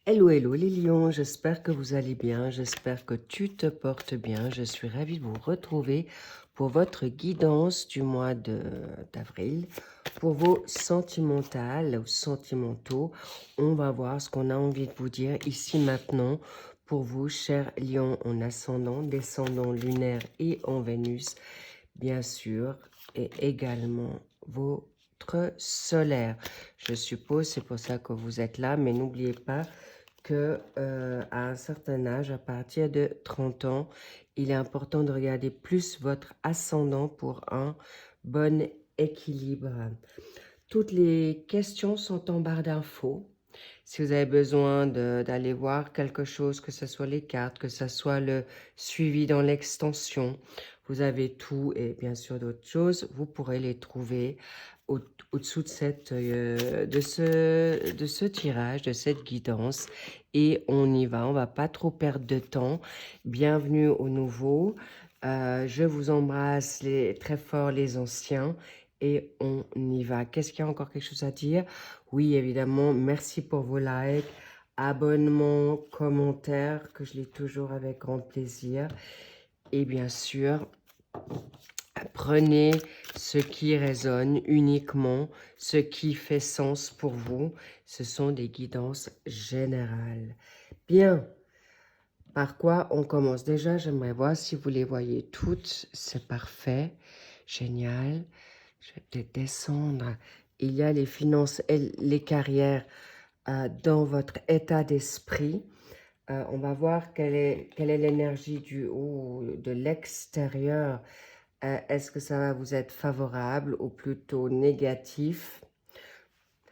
Hello, hello les lions, j'espère que vous allez bien, j'espère que tu te portes bien. Je suis ravie de vous retrouver pour votre guidance du mois d'avril. Pour vos sentimentales ou sentimentaux, on va voir ce qu'on a envie de vous dire ici maintenant pour vous, chers lions en ascendant, descendant lunaire et en Vénus, bien sûr, et également votre solaire. Je suppose, c'est pour ça que vous êtes là, mais n'oubliez pas que à un certain âge, à partir de 30 ans, il est important de regarder plus votre ascendant pour un bon équilibre. Toutes les questions sont en barre d'infos. Si vous avez besoin d'aller voir quelque chose, que ce soit les cartes, que ce soit le suivi dans l'extension, vous avez tout et bien sûr d'autres choses, vous pourrez les trouver au-dessous de ce tirage, de cette guidance. Et on y va, on va pas trop perdre de temps. Bienvenue aux nouveaux. Je vous embrasse très fort les anciens et on y va. Qu'est-ce qu'il y a encore quelque chose à dire? Oui, évidemment, merci pour vos likes, abonnements, commentaires, que je lis toujours avec grand plaisir. Et bien sûr, prenez ce qui résonne uniquement, ce qui fait sens pour vous. Ce sont des guidances générales. Bien, par quoi on commence? Déjà, j'aimerais voir si vous les voyez toutes. C'est parfait, génial. Je vais peut-être descendre. Il y a les finances et les carrières dans votre état d'esprit. On va voir quelle est l'énergie du haut, de l'extérieur. Est-ce que ça va vous être favorable ou plutôt négatif?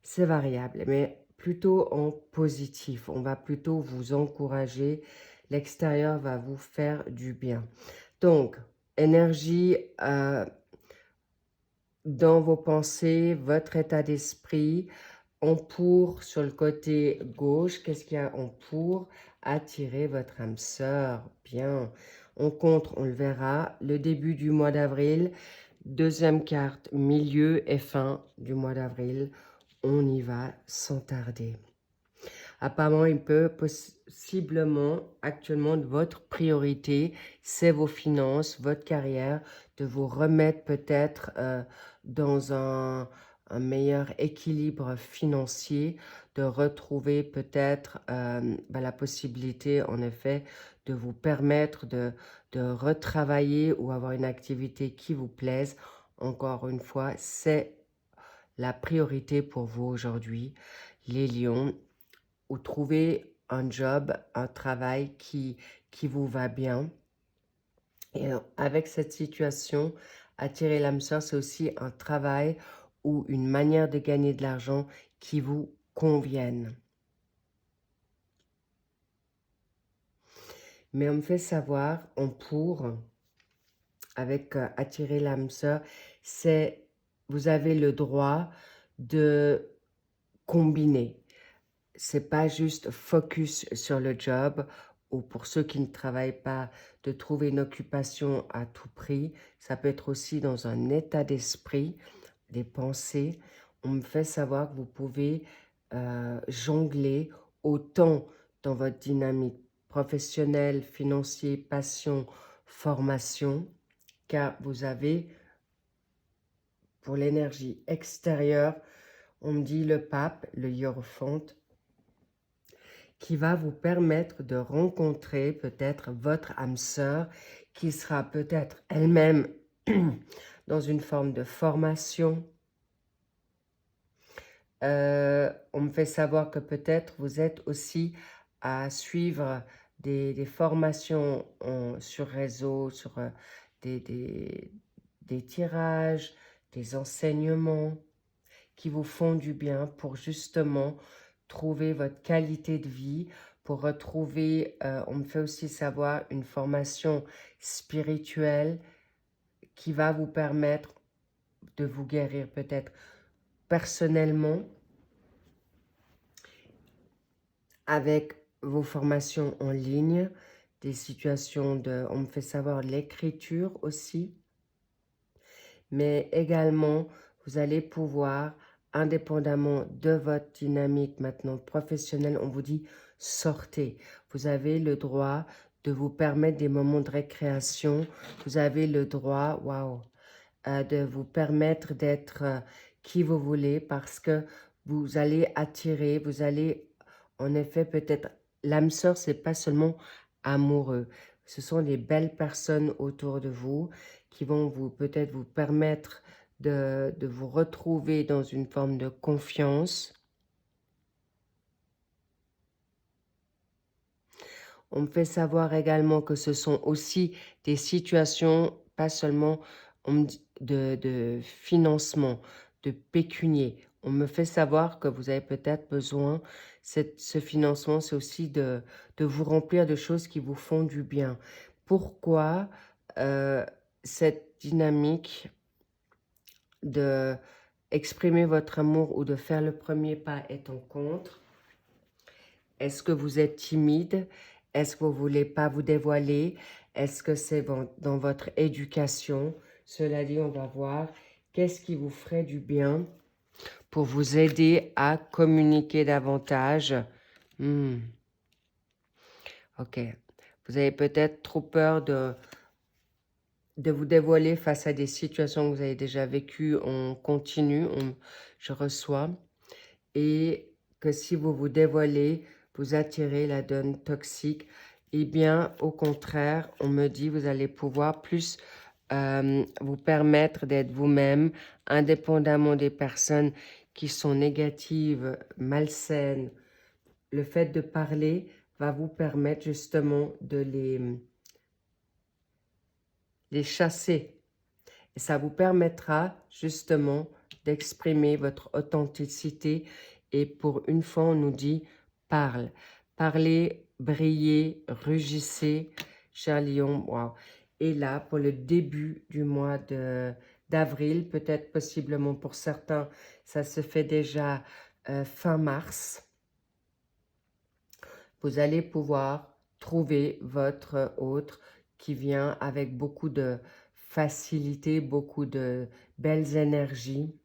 C'est variable, mais plutôt en positif. On va plutôt vous encourager. L'extérieur va vous faire du bien. Donc, énergie dans vos pensées, votre état d'esprit. En pour, sur le côté gauche, qu'est-ce qu'il y a en pour? Attirer votre âme sœur. Bien. En contre, on le verra, le début du mois d'avril. Deuxième carte, milieu et fin du mois d'avril. On y va sans tarder. Apparemment, il peut possiblement, actuellement, votre priorité, c'est vos finances, votre carrière, de vous remettre peut-être dans un meilleur équilibre financier, de retrouver peut-être la possibilité, en effet, de vous permettre de retravailler ou avoir une activité qui vous plaise. Encore une fois, c'est la priorité pour vous aujourd'hui, les lions, ou trouver un job, un travail qui vous va bien. Et avec cette situation, attirer l'âme sœur, c'est aussi un travail ou une manière de gagner de l'argent qui vous convienne. Mais on me fait savoir, on pour, avec attirer l'âme sœur, c'est vous avez le droit de combiner. C'est pas juste focus sur le job ou pour ceux qui ne travaillent pas, de trouver une occupation à tout prix. Ça peut être aussi dans un état d'esprit, des pensées. On me fait savoir que vous pouvez jongler autant dans votre dynamique professionnelle, financière, passion, formation, car vous avez, pour l'énergie extérieure, on me dit le pape, le hiérophante, qui va vous permettre de rencontrer peut-être votre âme sœur qui sera peut-être elle-même dans une forme de formation. On me fait savoir que peut-être vous êtes aussi à suivre des formations sur réseau, sur des tirages, des enseignements qui vous font du bien pour justement trouver votre qualité de vie, pour retrouver, on me fait aussi savoir, une formation spirituelle qui va vous permettre de vous guérir peut-être personnellement avec vos formations en ligne, des situations de, on me fait savoir, l'écriture aussi, mais également, vous allez pouvoir indépendamment de votre dynamique maintenant professionnelle, on vous dit sortez. Vous avez le droit de vous permettre des moments de récréation. Vous avez le droit, waouh, de vous permettre d'être qui vous voulez parce que vous allez attirer, vous allez en effet peut-être, l'âme sœur, c'est pas seulement amoureux. Ce sont des belles personnes autour de vous qui vont vous peut-être vous permettre de vous retrouver dans une forme de confiance. On me fait savoir également que ce sont aussi des situations, pas seulement de financement, de pécunier. On me fait savoir que vous avez peut-être besoin, ce financement, c'est aussi de vous remplir de choses qui vous font du bien. Pourquoi cette dynamique de exprimer votre amour ou de faire le premier pas est en contre? Est-ce que vous êtes timide? Est-ce que vous ne voulez pas vous dévoiler? Est-ce que c'est dans votre éducation? Cela dit, on va voir qu'est-ce qui vous ferait du bien pour vous aider à communiquer davantage. Ok. Vous avez peut-être trop peur de vous dévoiler face à des situations que vous avez déjà vécues. On continue, je reçois. Et que si vous vous dévoilez, vous attirez la donne toxique. Eh bien, au contraire, on me dit, vous allez pouvoir plus vous permettre d'être vous-même, indépendamment des personnes qui sont négatives, malsaines. Le fait de parler va vous permettre justement de les chasser. Et ça vous permettra justement d'exprimer votre authenticité. Et pour une fois, on nous dit parle. Parlez, brillez, rugissez, cher lion. Wow. Et là, pour le début du mois d'avril, peut-être possiblement pour certains, ça se fait déjà fin mars. Vous allez pouvoir trouver votre autre qui vient avec beaucoup de facilité, beaucoup de belles énergies.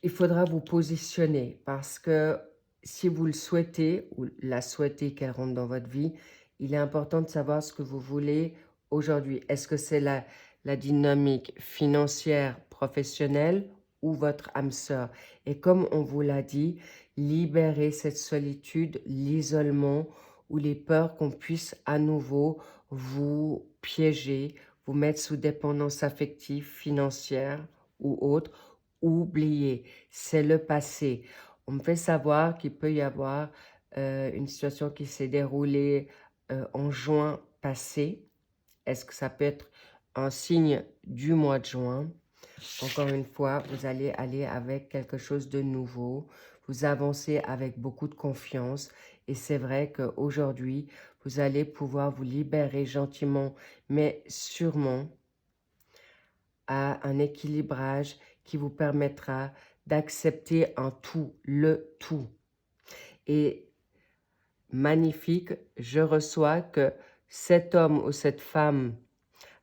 Il faudra vous positionner parce que si vous le souhaitez ou la souhaitez qu'elle rentre dans votre vie, il est important de savoir ce que vous voulez aujourd'hui. Est-ce que c'est la dynamique financière, professionnelle ou votre âme sœur? Et comme on vous l'a dit, libérez cette solitude, l'isolement ou les peurs qu'on puisse à nouveau vous piéger, vous mettre sous dépendance affective, financière ou autre. Oubliez, c'est le passé. On me fait savoir qu'il peut y avoir une situation qui s'est déroulée en juin passé. Est-ce que ça peut être un signe du mois de juin? Encore une fois, vous allez aller avec quelque chose de nouveau. Vous avancez avec beaucoup de confiance. Et c'est vrai qu'aujourd'hui, vous allez pouvoir vous libérer gentiment, mais sûrement à un équilibrage qui vous permettra d'accepter un tout, le tout. Et magnifique, je reçois que cet homme ou cette femme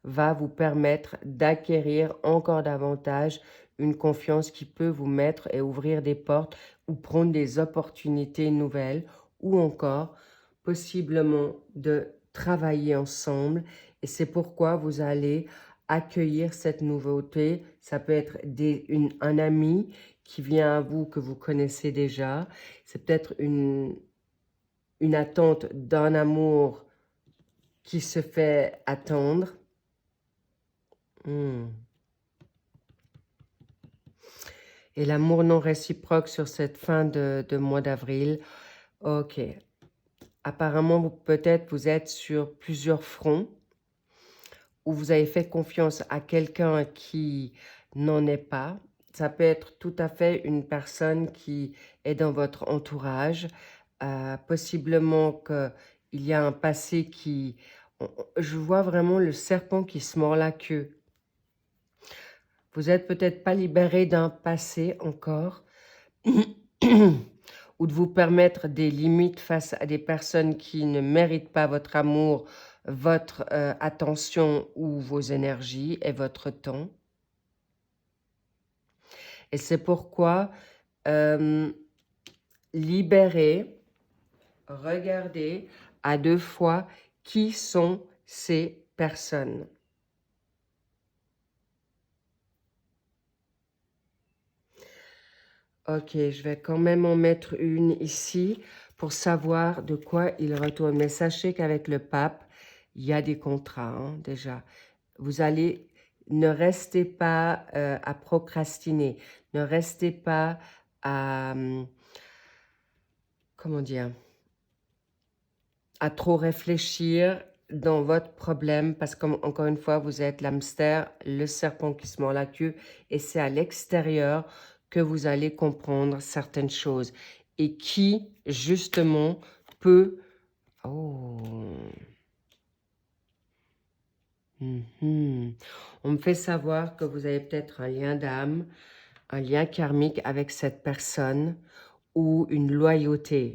va vous permettre d'acquérir encore davantage une confiance qui peut vous mettre et ouvrir des portes ou prendre des opportunités nouvelles ou encore possiblement de travailler ensemble. Et c'est pourquoi vous allez accueillir cette nouveauté. Ça peut être un ami qui vient à vous que vous connaissez déjà. C'est peut-être une attente d'un amour qui se fait attendre. Et l'amour non réciproque sur cette fin de mois d'avril. Ok. Apparemment, peut-être vous êtes sur plusieurs fronts où vous avez fait confiance à quelqu'un qui n'en est pas. Ça peut être tout à fait une personne qui est dans votre entourage. Possiblement qu'il y a un passé qui... Je vois vraiment le serpent qui se mord la queue. Vous n'êtes peut-être pas libéré d'un passé encore ou de vous permettre des limites face à des personnes qui ne méritent pas votre amour votre attention ou vos énergies et votre temps. Et c'est pourquoi libérez, regardez à deux fois qui sont ces personnes. Ok, je vais quand même en mettre une ici pour savoir de quoi il retourne. Mais sachez qu'avec le pape, il y a des contrats déjà. Vous allez, ne restez pas à procrastiner. Ne restez pas à, comment dire, à trop réfléchir dans votre problème parce qu'encore une fois, vous êtes l'hamster, le serpent qui se mord la queue et c'est à l'extérieur que vous allez comprendre certaines choses et qui, justement, peut... Oh. On me fait savoir que vous avez peut-être un lien d'âme, un lien karmique avec cette personne ou une loyauté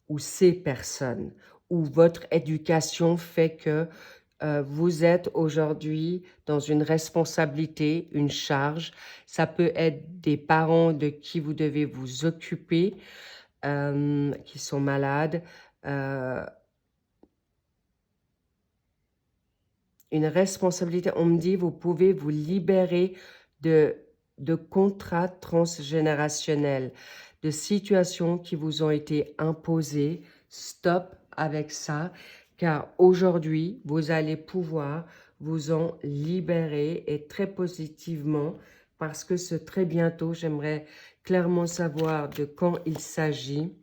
ou ces personnes ou votre éducation fait que vous êtes aujourd'hui dans une responsabilité, une charge. Ça peut être des parents de qui vous devez vous occuper, qui sont malades, une responsabilité. On me dit, vous pouvez vous libérer de contrats transgénérationnels, de situations qui vous ont été imposées. Stop avec ça, car aujourd'hui, vous allez pouvoir vous en libérer et très positivement, parce que c'est très bientôt, j'aimerais clairement savoir de quand il s'agit.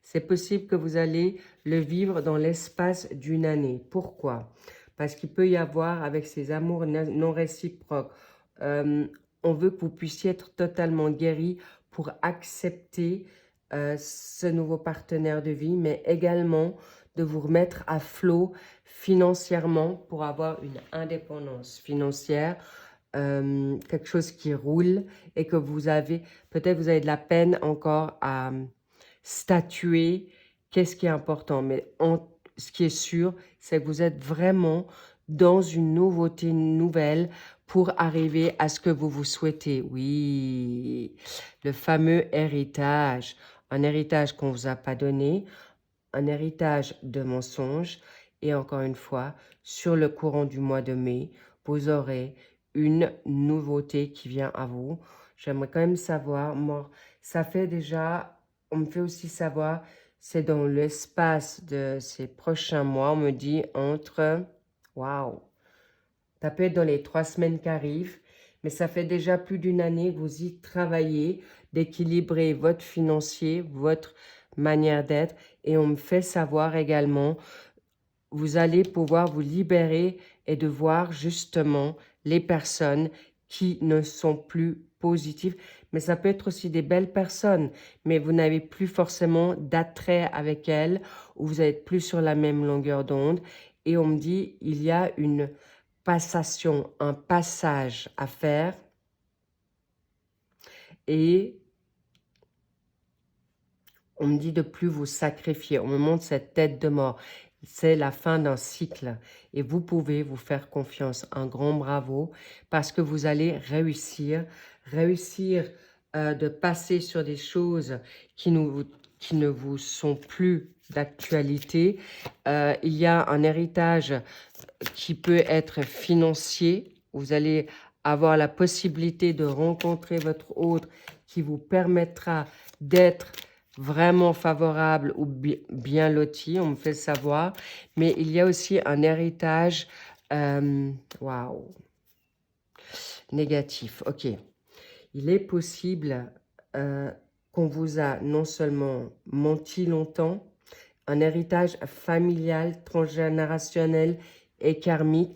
C'est possible que vous allez le vivre dans l'espace d'une année. Pourquoi? Parce qu'il peut y avoir, avec ces amours non réciproques, on veut que vous puissiez être totalement guéri pour accepter ce nouveau partenaire de vie, mais également de vous remettre à flot financièrement pour avoir une indépendance financière, quelque chose qui roule et que vous avez, peut-être vous avez de la peine encore à statuer qu'est-ce qui est important. Mais ce qui est sûr, c'est que vous êtes vraiment dans une nouveauté nouvelle pour arriver à ce que vous vous souhaitez. Oui, le fameux héritage. Un héritage qu'on ne vous a pas donné, un héritage de mensonges. Et encore une fois, sur le courant du mois de mai, vous aurez une nouveauté qui vient à vous. J'aimerais quand même savoir, moi, ça fait déjà, on me fait aussi savoir, c'est dans l'espace de ces prochains mois, on me dit entre, waouh, ça peut être dans les 3 semaines qui arrivent, mais ça fait déjà plus d'une année que vous y travaillez, d'équilibrer votre financier, votre manière d'être, et on me fait savoir également, vous allez pouvoir vous libérer et de voir justement les personnes qui ne sont plus positives. Mais ça peut être aussi des belles personnes, mais vous n'avez plus forcément d'attrait avec elles ou vous n'êtes plus sur la même longueur d'onde. Et on me dit, il y a une passation, un passage à faire. Et on me dit de plus vous sacrifier. On me montre cette tête de mort. C'est la fin d'un cycle. Et vous pouvez vous faire confiance. Un grand bravo. Parce que vous allez réussir. Réussir de passer sur des choses qui ne vous sont plus d'actualité. Il y a un héritage qui peut être financier. Vous allez avoir la possibilité de rencontrer votre hôte qui vous permettra d'être vraiment favorable ou bien loti, on me fait savoir. Mais il y a aussi un héritage, waouh, négatif. Ok, il est possible qu'on vous a non seulement menti longtemps, un héritage familial, transgénérationnel et karmique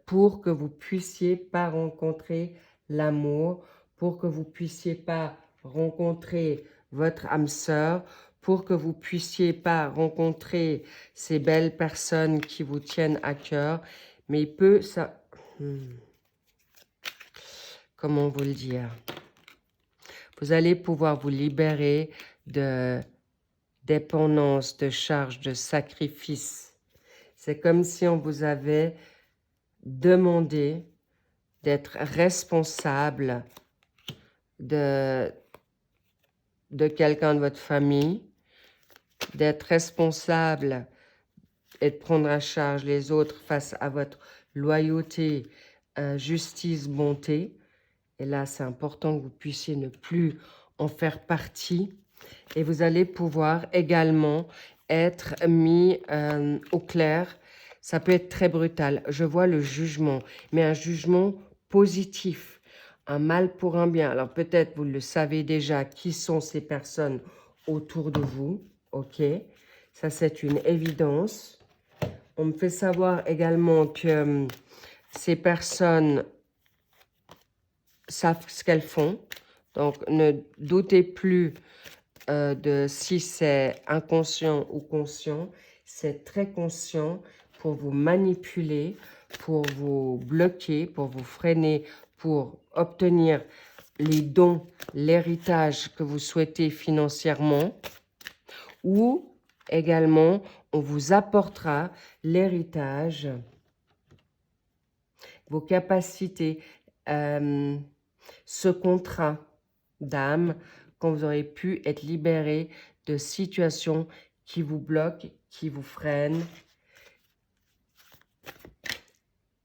pour que vous puissiez pas rencontrer l'amour, pour que vous puissiez pas rencontrer votre âme sœur, pour que vous puissiez pas rencontrer ces belles personnes qui vous tiennent à cœur. Mais il peut ça... Comment vous le dire? Vous allez pouvoir vous libérer dépendance, de charge, de sacrifice. C'est comme si on vous avait demandé d'être responsable de quelqu'un de votre famille, d'être responsable et de prendre à charge les autres face à votre loyauté, justice, bonté. Et là, c'est important que vous puissiez ne plus en faire partie. Et vous allez pouvoir également être mis au clair. Ça peut être très brutal. Je vois le jugement, mais un jugement positif. Un mal pour un bien. Alors peut-être vous le savez déjà qui sont ces personnes autour de vous. Ok, ça c'est une évidence. On me fait savoir également que ces personnes savent ce qu'elles font. Donc ne doutez plus de si c'est inconscient ou conscient. C'est très conscient pour vous manipuler, pour vous bloquer, pour vous freiner, pour obtenir les dons, l'héritage que vous souhaitez financièrement, ou également on vous apportera l'héritage, vos capacités, ce contrat d'âme, quand vous aurez pu être libéré de situations qui vous bloquent, qui vous freinent,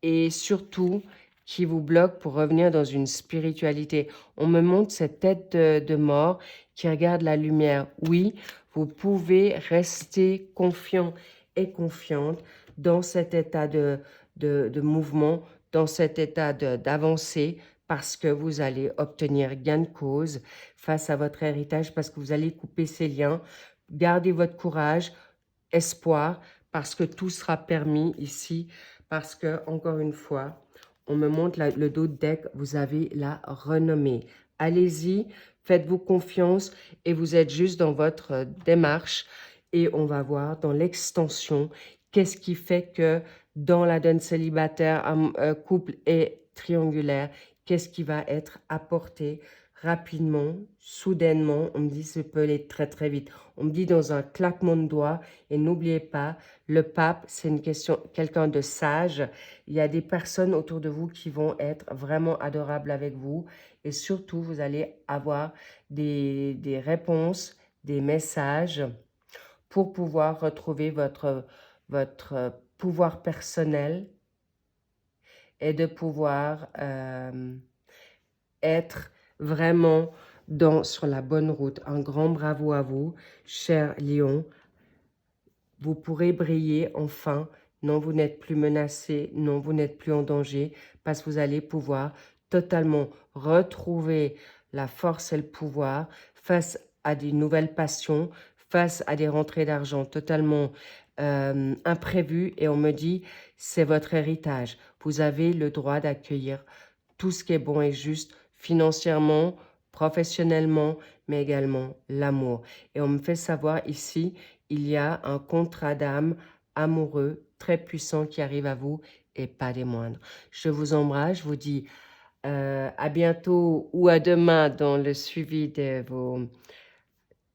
et surtout qui vous bloquent pour revenir dans une spiritualité. On me montre cette tête de mort qui regarde la lumière. Oui, vous pouvez rester confiant et confiante dans cet état de mouvement, dans cet état d'avancée, parce que vous allez obtenir gain de cause face à votre héritage, parce que vous allez couper ces liens. Gardez votre courage, espoir, parce que tout sera permis ici, parce que, encore une fois, on me montre le dos de deck, vous avez la renommée. Allez-y, faites-vous confiance et vous êtes juste dans votre démarche et on va voir dans l'extension qu'est-ce qui fait que dans la donne célibataire, couple et triangulaire, qu'est-ce qui va être apporté rapidement, soudainement. On me dit ça peut aller très très vite. On me dit dans un claquement de doigts. Et n'oubliez pas, le pape, c'est une question, quelqu'un de sage. Il y a des personnes autour de vous qui vont être vraiment adorables avec vous. Et surtout, vous allez avoir des réponses, des messages pour pouvoir retrouver votre pouvoir personnel et de pouvoir être vraiment sur la bonne route. Un grand bravo à vous, cher Lion. Vous pourrez briller enfin. Non, vous n'êtes plus menacé. Non, vous n'êtes plus en danger parce que vous allez pouvoir totalement retrouver la force et le pouvoir face à des nouvelles passions, face à des rentrées d'argent totalement imprévues. Et on me dit, c'est votre héritage. Vous avez le droit d'accueillir tout ce qui est bon et juste financièrement, professionnellement, mais également l'amour. Et on me fait savoir ici, il y a un contrat d'âme amoureux très puissant qui arrive à vous et pas des moindres. Je vous embrasse, je vous dis à bientôt ou à demain dans le suivi de vos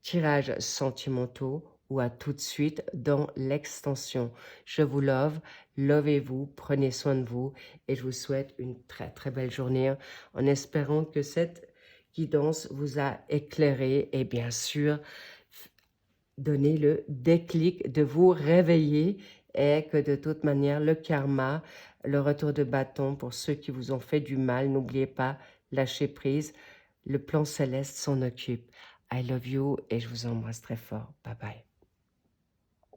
tirages sentimentaux ou à tout de suite dans l'extension. Je vous love, lovez-vous, prenez soin de vous et je vous souhaite une très très belle journée en espérant que cette guidance vous a éclairé et bien sûr donné le déclic de vous réveiller et que de toute manière le karma, le retour de bâton pour ceux qui vous ont fait du mal, n'oubliez pas, lâchez prise, le plan céleste s'en occupe. I love you et je vous embrasse très fort. Bye bye.